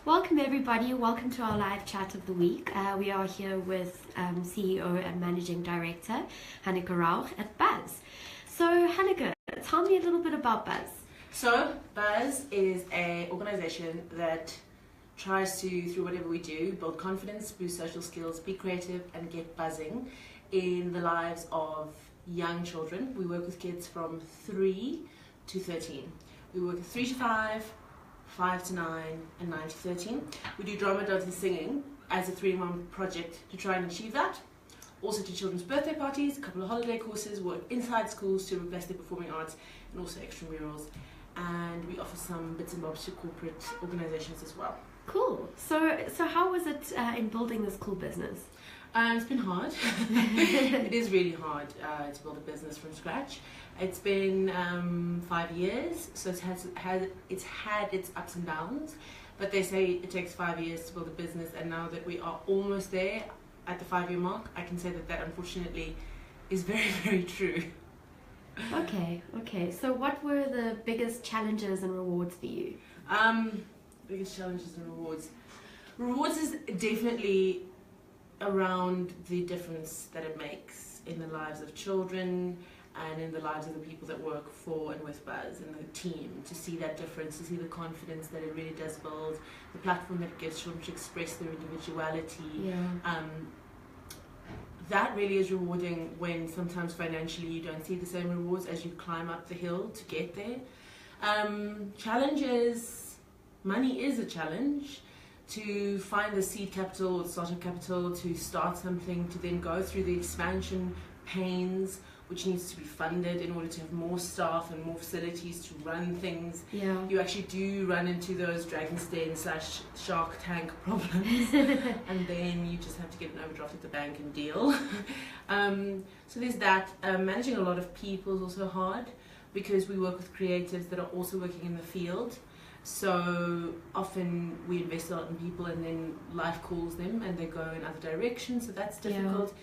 Welcome everybody, welcome to our live chat of the week. We are here with CEO and Managing Director Hanneke Rauch at Buzz. So Hanneke, tell me a little bit about Buzz. So Buzz is an organisation that tries to, through whatever we do, build confidence, boost social skills, be creative and get buzzing in the lives of young children. We work with kids from 3 to 13. We work with 3 to 5, 5 to 9 and 9 to 13. We do drama, dance and singing as a 3-in-1 project to try and achieve that. Also do children's birthday parties, a couple of holiday courses, work inside schools to bless their performing arts and also extramurals. And we offer some bits and bobs to corporate organisations as well. Cool. So how was it in building this cool business? It's been hard. It is really hard to build a business from scratch. It's been 5 years, so it's had its ups and downs, but they say it takes 5 years to build a business, and now that we are almost there at the 5-year mark, I can say that unfortunately is very, very true. Okay. So what were the biggest challenges and rewards for you? Biggest challenges and rewards. Rewards is definitely around the difference that it makes in the lives of children and in the lives of the people that work for and with Buzz and the team, to see that difference, to see the confidence that it really does build, the platform that it gives children to express their individuality. That really is rewarding when sometimes financially you don't see the same rewards as you climb up the hill to get there. Challenges, money is a challenge. To find the seed capital or startup capital to start something, to then go through the expansion pains, which needs to be funded in order to have more staff and more facilities to run things. You actually do run into those Dragon's Den / Shark Tank problems, and then you just have to get an overdraft at the bank and deal. So there's that. Managing a lot of people is also hard because we work with creatives that are also working in the field. So often we invest a lot in people and then life calls them and they go in other directions, so that's difficult.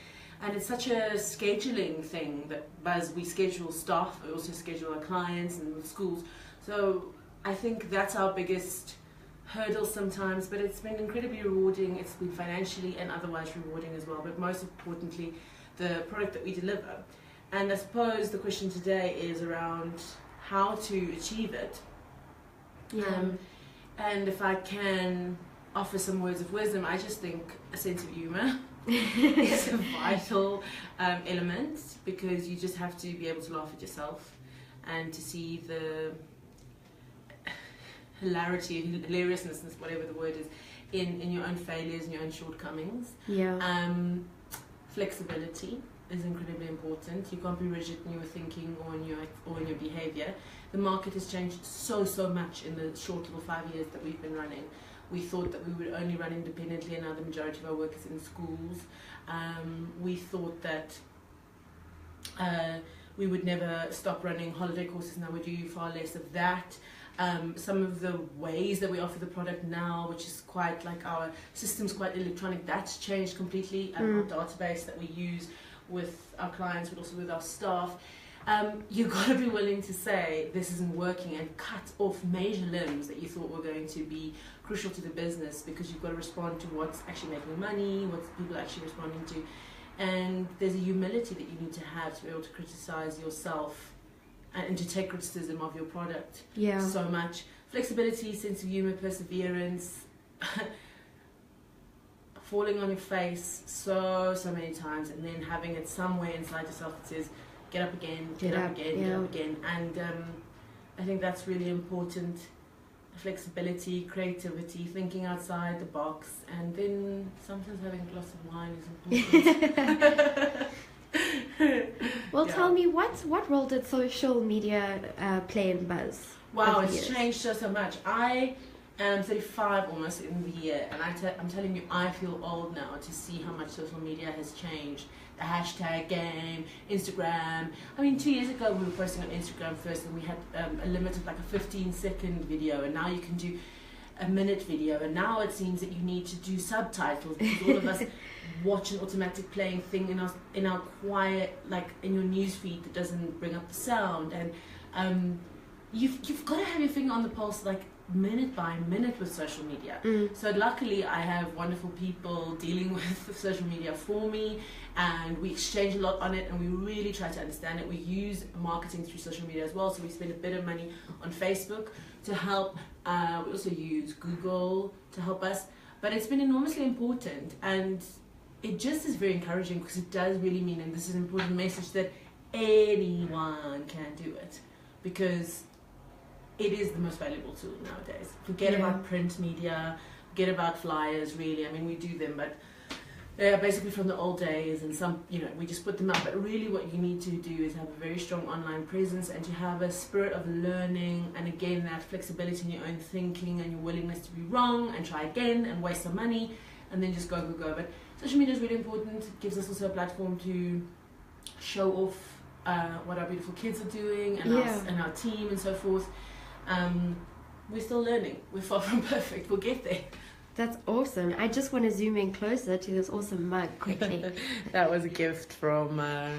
And it's such a scheduling thing that Buzz, we schedule staff, we also schedule our clients and schools. So I think that's our biggest hurdle sometimes, but it's been incredibly rewarding. It's been financially and otherwise rewarding as well, but most importantly, the product that we deliver. And I suppose the question today is around how to achieve it. And if I can offer some words of wisdom, I just think a sense of humour is a vital element, because you just have to be able to laugh at yourself and to see the hilariousness, whatever the word is, in your own failures and your own shortcomings. Flexibility is incredibly important. You can't be rigid in your thinking or in your behaviour. The market has changed so much in the short little 5 years that we've been running. We thought that we would only run independently, and now the majority of our work is in schools. We thought that we would never stop running holiday courses. Now we do far less of that. Some of the ways that we offer the product now, which is quite like our system's quite electronic, that's changed completely. Our database that we use with our clients, but also with our staff. You've got to be willing to say this isn't working and cut off major limbs that you thought were going to be crucial to the business, because you've got to respond to what's actually making money, what people are actually responding to. And there's a humility that you need to have to be able to criticize yourself and to take criticism of your product so much. Flexibility, sense of humor, perseverance, falling on your face so many times, and then having it somewhere inside yourself that says, get up again, get up again. And I think that's really important. Flexibility, creativity, thinking outside the box, and then sometimes having a glass of wine is important. Well, tell me, what role did social media play in Buzz? Wow, it's changed so much. I am 35 almost in the year, and I'm telling you, I feel old now to see how much social media has changed. The hashtag game, Instagram. I mean, 2 years ago we were posting on Instagram first, and we had a limit of like a 15-second video, and now you can do a minute video, and now it seems that you need to do subtitles, because all of us watch an automatic playing thing in our quiet, like in your newsfeed that doesn't bring up the sound, and you've got to have your finger on the pulse, like minute by minute with social media. So luckily I have wonderful people dealing with social media for me, and we exchange a lot on it, and we really try to understand it. We use marketing through social media as well, so we spend a bit of money on Facebook to help. We also use Google to help us, but it's been enormously important, and it just is very encouraging because it does really mean, and this is an important message, that anyone can do it, because it is the most valuable tool nowadays. Forget about print media, forget about flyers, really. I mean, we do them, but they're basically from the old days, and some, we just put them up. But really what you need to do is have a very strong online presence, and to have a spirit of learning, and again, that flexibility in your own thinking and your willingness to be wrong and try again and waste some money and then just go. But social media is really important. It gives us also a platform to show off what our beautiful kids are doing, and us and our team and so forth. We're still learning. We're far from perfect. We'll get there. That's awesome. I just want to zoom in closer to this awesome mug quickly. That was a gift from a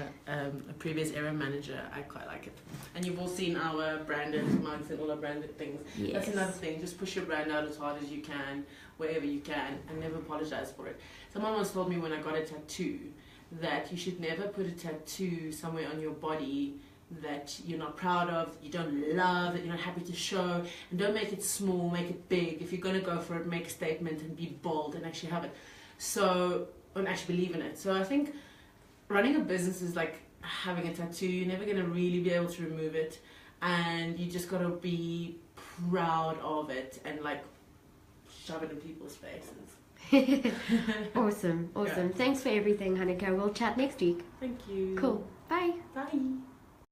previous area manager. I quite like it. And you've all seen our branded mugs and all our branded things. Yes. That's another thing. Just push your brand out as hard as you can, wherever you can, and never apologize for it. Someone once told me when I got a tattoo that you should never put a tattoo somewhere on your body that you're not proud of, you don't love, that you're not happy to show, and don't make it small, make it big. If you're going to go for it, make a statement and be bold and actually have it. So, and actually believe in it. So I think running a business is like having a tattoo. You're never going to really be able to remove it, and you just got to be proud of it and like shove it in people's faces. Awesome. Yeah. Thanks for everything, Hanneke. We'll chat next week. Thank you. Cool. Bye. Bye.